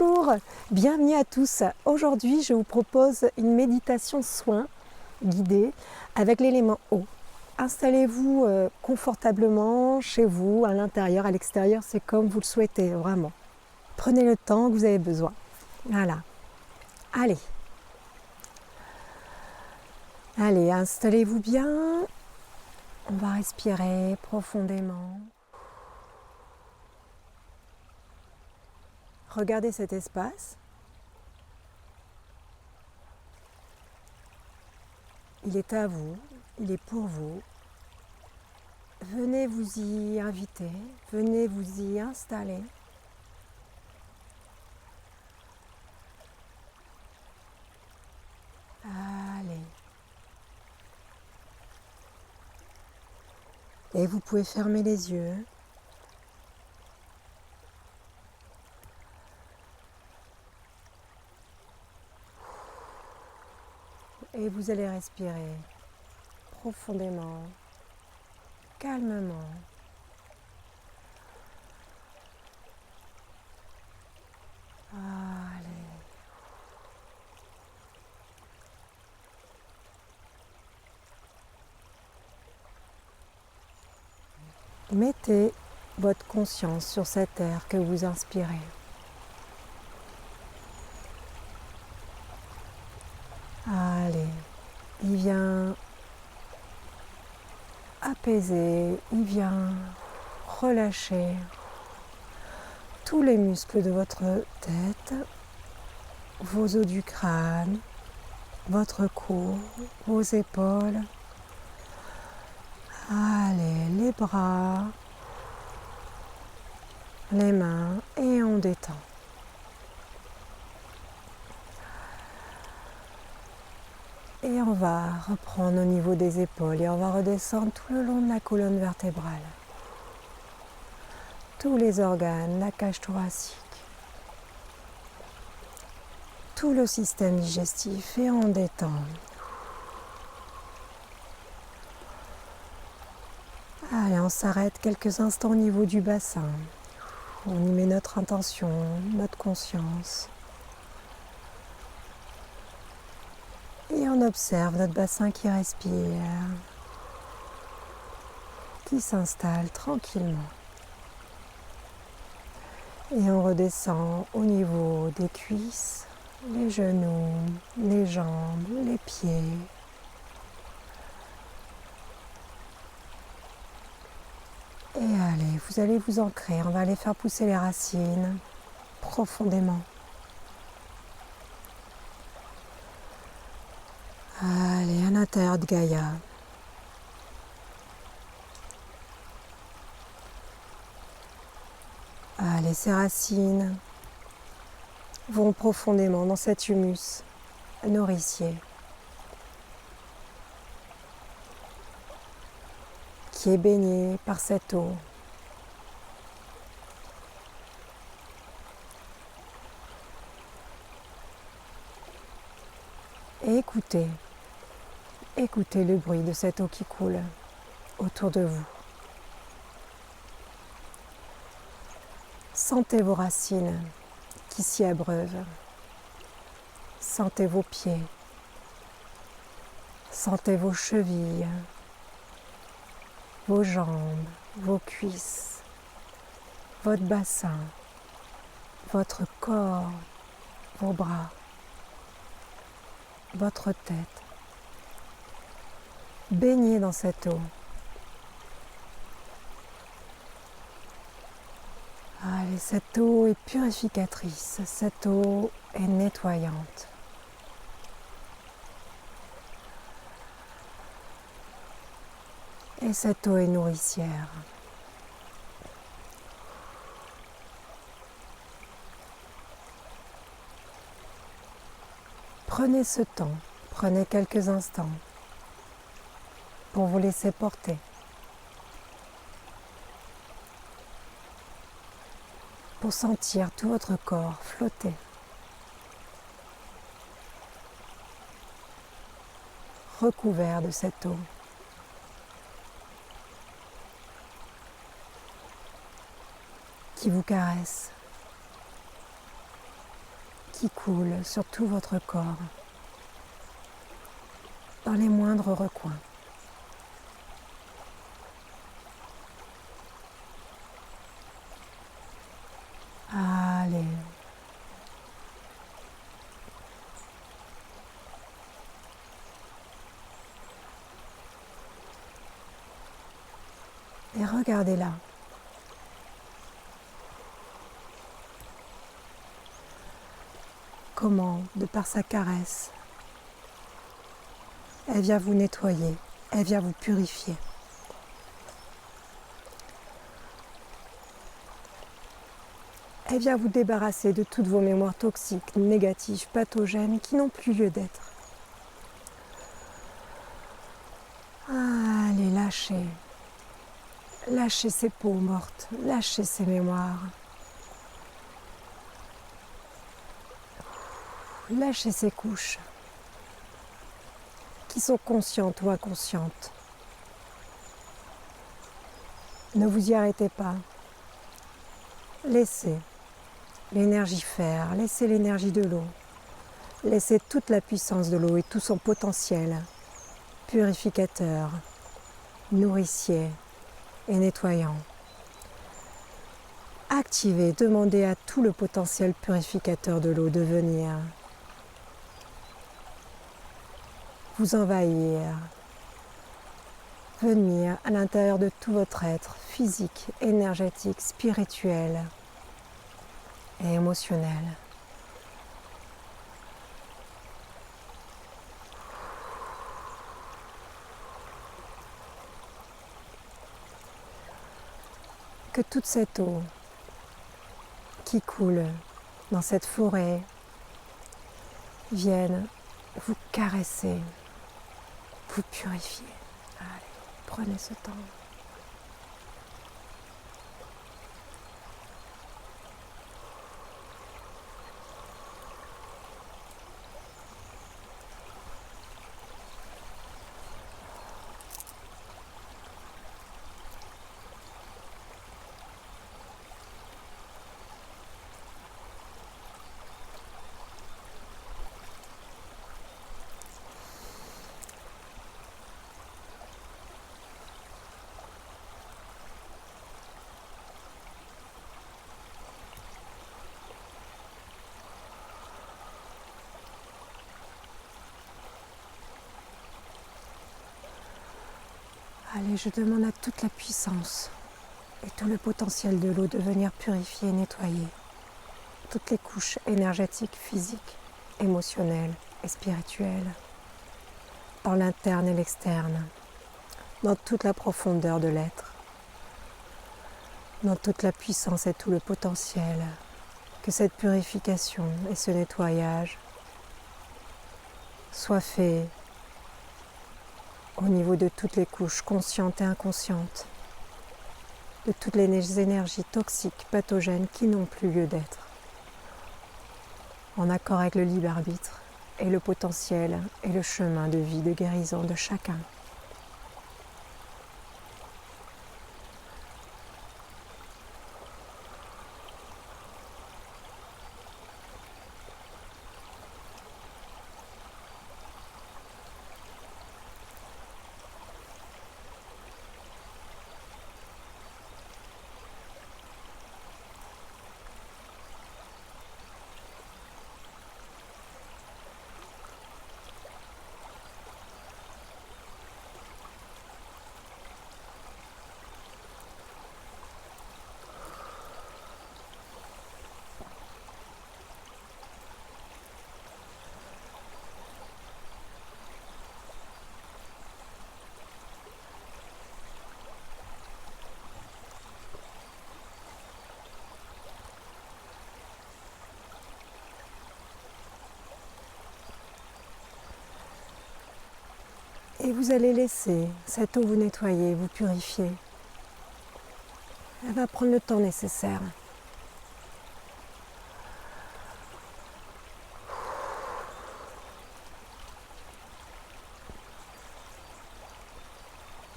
Bonjour, bienvenue à tous. Aujourd'hui, je vous propose une méditation soin guidée avec l'élément eau. Installez-vous confortablement chez vous, à l'intérieur, à l'extérieur, c'est comme vous le souhaitez, vraiment. Prenez le temps que vous avez besoin. Voilà. Allez. Allez, installez-vous bien. On va respirer profondément. Regardez cet espace. Il est à vous, il est pour vous. Venez vous y inviter, venez vous y installer. Allez. Et vous pouvez fermer les yeux. Et vous allez respirer profondément, calmement. Allez. Mettez votre conscience sur cet air que vous inspirez. Allez, il vient apaiser, il vient relâcher tous les muscles de votre tête, vos os du crâne, votre cou, vos épaules. Allez, les bras, les mains et on détend. Et on va reprendre au niveau des épaules et on va redescendre tout le long de la colonne vertébrale. Tous les organes, la cage thoracique, tout le système digestif et on détend. Allez, on s'arrête quelques instants au niveau du bassin. On y met notre intention, notre conscience. Et on observe notre bassin qui respire, qui s'installe tranquillement. Et on redescend au niveau des cuisses, les genoux, les jambes, les pieds. Et allez, vous allez vous ancrer, on va aller faire pousser les racines profondément. Allez, à l'intérieur de Gaïa. Allez, ces racines vont profondément dans cet humus nourricier qui est baigné par cette eau. Et écoutez le bruit de cette eau qui coule autour de vous. Sentez vos racines qui s'y abreuvent. Sentez vos pieds. Sentez vos chevilles, vos jambes, vos cuisses, votre bassin, votre corps, vos bras, votre tête. Baignez dans cette eau. Allez, cette eau est purificatrice, cette eau est nettoyante. Et cette eau est nourricière. Prenez ce temps, prenez quelques instants pour vous laisser porter. Pour sentir tout votre corps flotter. Recouvert de cette eau. Qui vous caresse, qui coule sur tout votre corps, dans les moindres recoins. Allez. Et regardez-la. Comment, de par sa caresse, elle vient vous nettoyer, elle vient vous purifier. Elle vient vous débarrasser de toutes vos mémoires toxiques, négatives, pathogènes qui n'ont plus lieu d'être. Allez, lâchez. Lâchez ces peaux mortes, lâchez ces mémoires. Lâchez ces couches qui sont conscientes ou inconscientes. Ne vous y arrêtez pas. Laissez l'énergie faire, laissez l'énergie de l'eau, laissez toute la puissance de l'eau et tout son potentiel purificateur, nourricier et nettoyant. Activez, demandez à tout le potentiel purificateur de l'eau de venir vous envahir, venir à l'intérieur de tout votre être physique, énergétique, spirituel et émotionnel. Que toute cette eau qui coule dans cette forêt vienne vous caresser, vous purifier. Allez, prenez ce temps. Allez, je demande à toute la puissance et tout le potentiel de l'eau de venir purifier et nettoyer toutes les couches énergétiques, physiques, émotionnelles et spirituelles, dans l'interne et l'externe, dans toute la profondeur de l'être, dans toute la puissance et tout le potentiel, que cette purification et ce nettoyage soient faits au niveau de toutes les couches conscientes et inconscientes, de toutes les énergies toxiques, pathogènes qui n'ont plus lieu d'être, en accord avec le libre arbitre et le potentiel et le chemin de vie, de guérison de chacun. Et vous allez laisser cette eau vous nettoyer, vous purifier. Elle va prendre le temps nécessaire.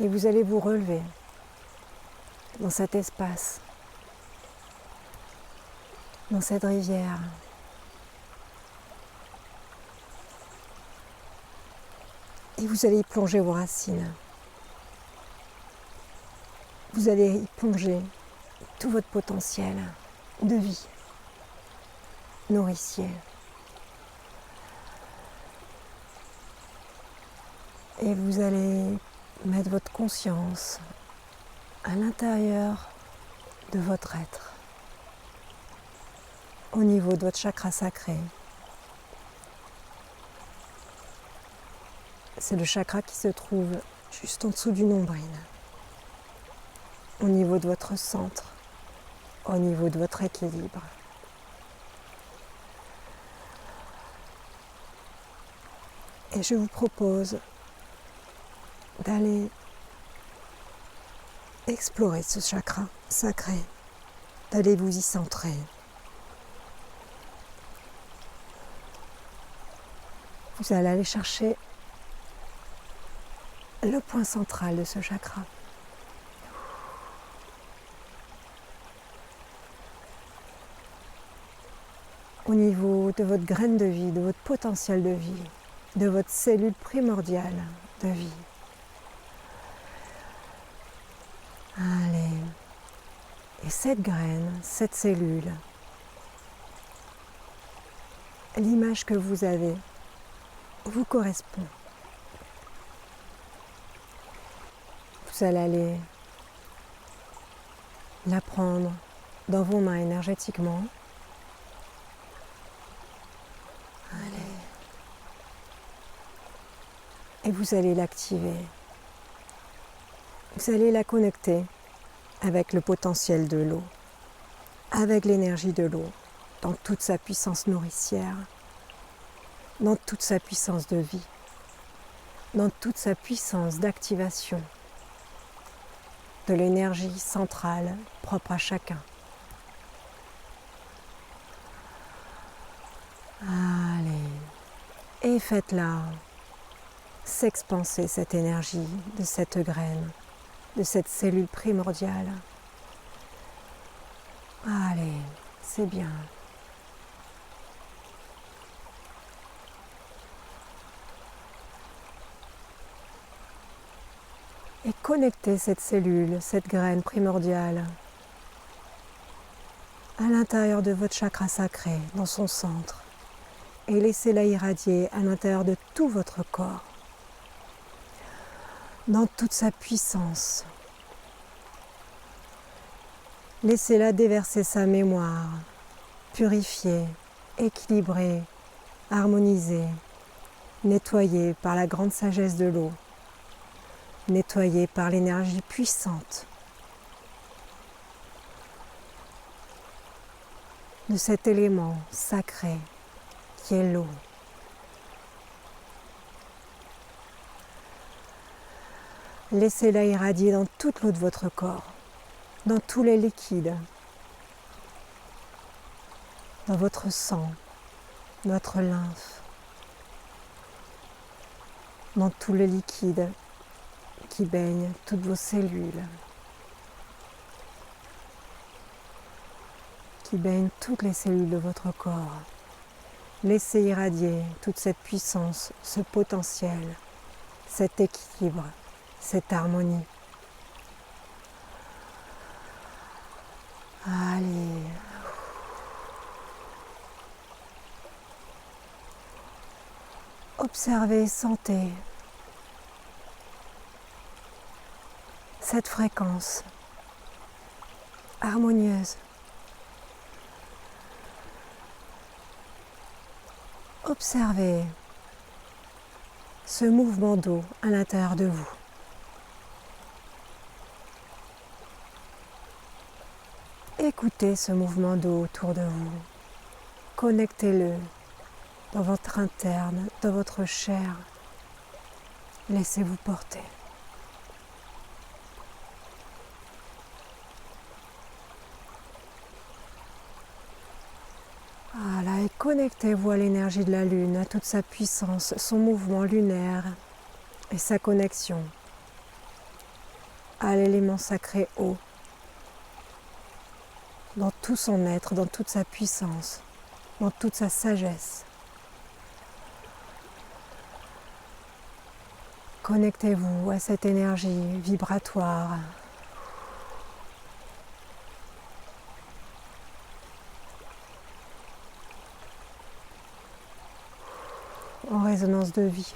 Et vous allez vous relever dans cet espace, dans cette rivière, Et vous allez y plonger vos racines. Vous allez y plonger tout votre potentiel de vie, nourricier. Et vous allez mettre votre conscience à l'intérieur de votre être, au niveau de votre chakra sacré. C'est le chakra qui se trouve juste en dessous du nombril, au niveau de votre centre, au niveau de votre équilibre. Et je vous propose d'aller explorer ce chakra sacré, d'aller vous y centrer. Vous allez aller chercher le point central de ce chakra. Au niveau de votre graine de vie, de votre potentiel de vie, de votre cellule primordiale de vie. Allez. Et cette graine, cette cellule, l'image que vous avez vous correspond. Vous allez aller la prendre dans vos mains énergétiquement. Allez. Et vous allez l'activer. Vous allez la connecter avec le potentiel de l'eau, avec l'énergie de l'eau, dans toute sa puissance nourricière, dans toute sa puissance de vie, dans toute sa puissance d'activation de l'énergie centrale propre à chacun. Allez, et faites-la s'expanser cette énergie de cette graine, de cette cellule primordiale. Allez, c'est bien. Et connectez cette cellule, cette graine primordiale à l'intérieur de votre chakra sacré, dans son centre. Et laissez-la irradier à l'intérieur de tout votre corps, dans toute sa puissance. Laissez-la déverser sa mémoire, purifiée, équilibrée, harmonisée, nettoyée par la grande sagesse de l'eau, nettoyée par l'énergie puissante de cet élément sacré qui est l'eau. Laissez-la irradier dans toute l'eau de votre corps, dans tous les liquides, dans votre sang, votre lymphe, dans tous les liquides qui baignent toutes vos cellules, qui baignent toutes les cellules de votre corps. Laissez irradier toute cette puissance, ce potentiel, cet équilibre, cette harmonie. Allez. Observez, sentez cette fréquence harmonieuse. Observez ce mouvement d'eau à l'intérieur de vous. Écoutez ce mouvement d'eau autour de vous. Connectez-le dans votre interne, dans votre chair. Laissez-vous porter. Voilà, et connectez-vous à l'énergie de la Lune, à toute sa puissance, son mouvement lunaire et sa connexion à l'élément sacré eau, dans tout son être, dans toute sa puissance, dans toute sa sagesse. Connectez-vous à cette énergie vibratoire. En résonance de vie,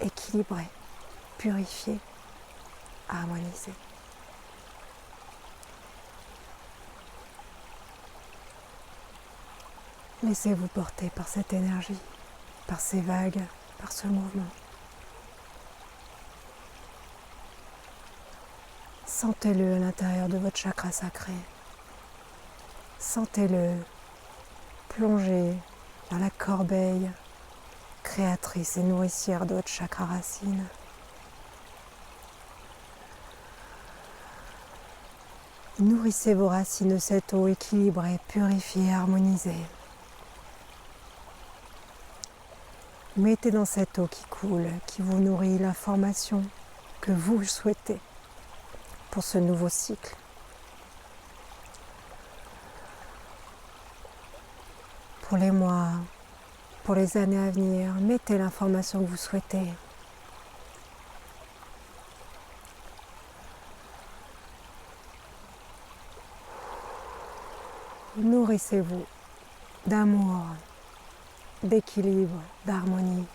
équilibrée, purifiée, harmonisée. Laissez-vous porter par cette énergie, par ces vagues, par ce mouvement. Sentez-le à l'intérieur de votre chakra sacré. Sentez-le plonger dans la corbeille créatrice et nourricière de votre chakra racine. Nourrissez vos racines de cette eau équilibrée, purifiée, harmonisée. Mettez dans cette eau qui coule, qui vous nourrit, l'information que vous souhaitez pour ce nouveau cycle. Pour les mois, pour les années à venir, mettez l'information que vous souhaitez. Nourrissez-vous d'amour, d'équilibre, d'harmonie,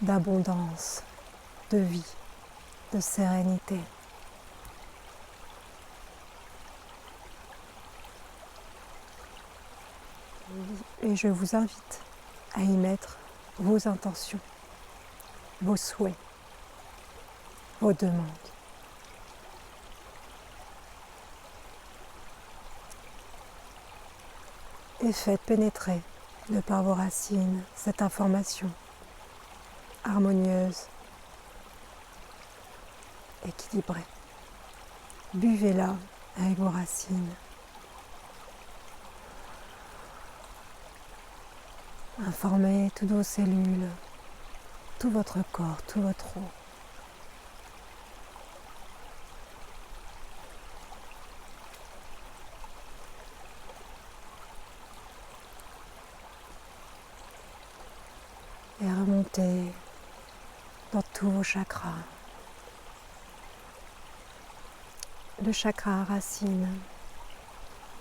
d'abondance, de vie, de sérénité. Et je vous invite à y mettre vos intentions, vos souhaits, vos demandes. Et faites pénétrer de par vos racines cette information harmonieuse, équilibrée. Buvez-la avec vos racines. Informez toutes vos cellules, tout votre corps, tout votre eau. Et remontez dans tous vos chakras. Le chakra racine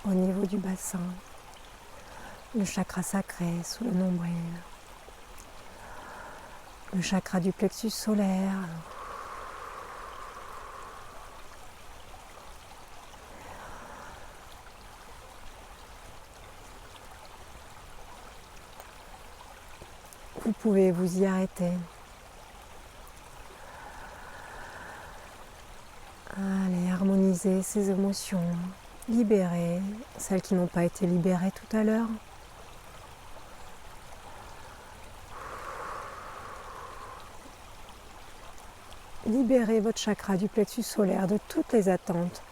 au niveau du bassin, le chakra sacré sous le nombril, le chakra du plexus solaire, vous pouvez vous y arrêter. Allez, harmoniser ces émotions, libérer celles qui n'ont pas été libérées tout à l'heure. Libérez votre chakra du plexus solaire de toutes les attentes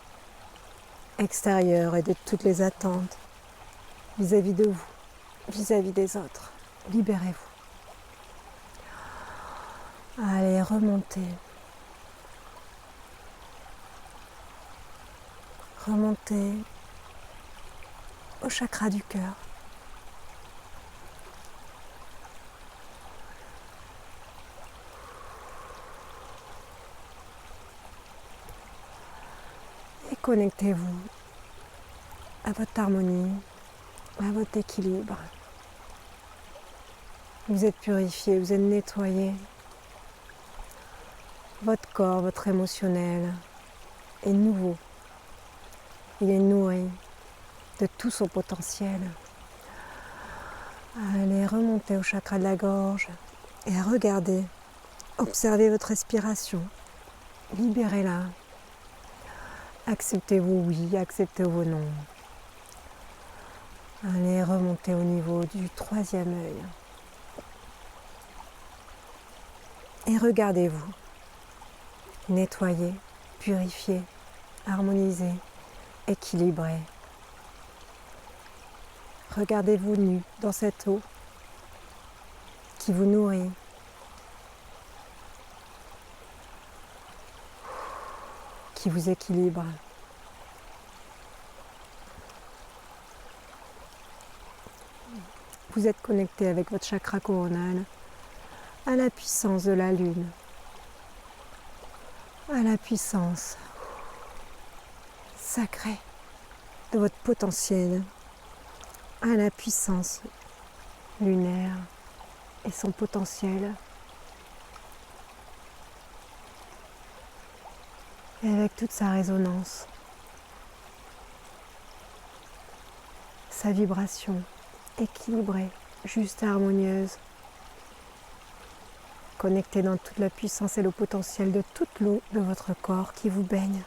extérieures et de toutes les attentes vis-à-vis de vous, vis-à-vis des autres. Libérez-vous. Allez, remontez. Remontez au chakra du cœur. Et connectez-vous à votre harmonie, à votre équilibre. Vous êtes purifié, vous êtes nettoyé. Votre corps, votre émotionnel est nouveau. Il est nourri de tout son potentiel. Allez, remontez au chakra de la gorge et regardez, observez votre respiration. Libérez-la. Acceptez vos oui, acceptez vos non. Allez, remontez au niveau du troisième œil. Et regardez-vous. Nettoyé, purifié, harmonisé, équilibré. Regardez-vous nu dans cette eau qui vous nourrit. Qui vous équilibre. Vous êtes connecté avec votre chakra coronal, à la puissance de la lune, à la puissance sacrée de votre potentiel, à la puissance lunaire et son potentiel. Et avec toute sa résonance, sa vibration équilibrée, juste et harmonieuse, connectée dans toute la puissance et le potentiel de toute l'eau de votre corps qui vous baigne.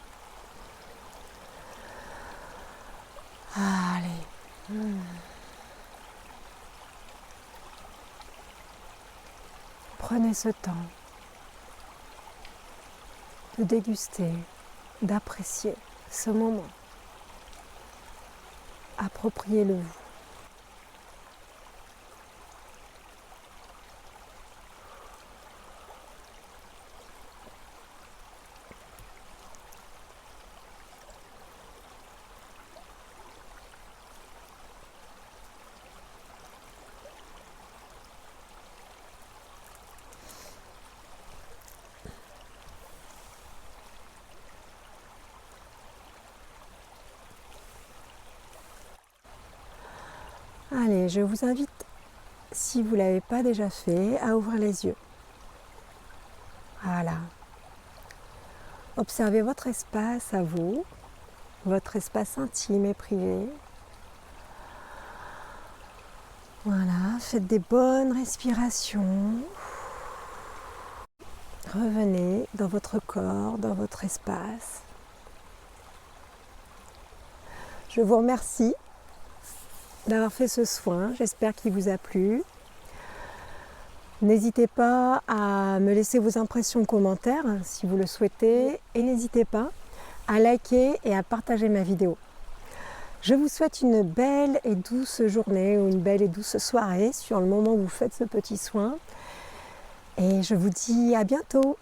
Allez. Prenez ce temps de déguster, d'apprécier ce moment. Appropriez-le-vous. Allez, je vous invite, si vous ne l'avez pas déjà fait, à ouvrir les yeux. Voilà. Observez votre espace à vous, votre espace intime et privé. Voilà, faites des bonnes respirations. Revenez dans votre corps, dans votre espace. Je vous remercie d'avoir fait ce soin, j'espère qu'il vous a plu. N'hésitez pas à me laisser vos impressions en commentaire si vous le souhaitez et n'hésitez pas à liker et à partager ma vidéo. Je vous souhaite une belle et douce journée ou une belle et douce soirée sur le moment où vous faites ce petit soin et je vous dis à bientôt.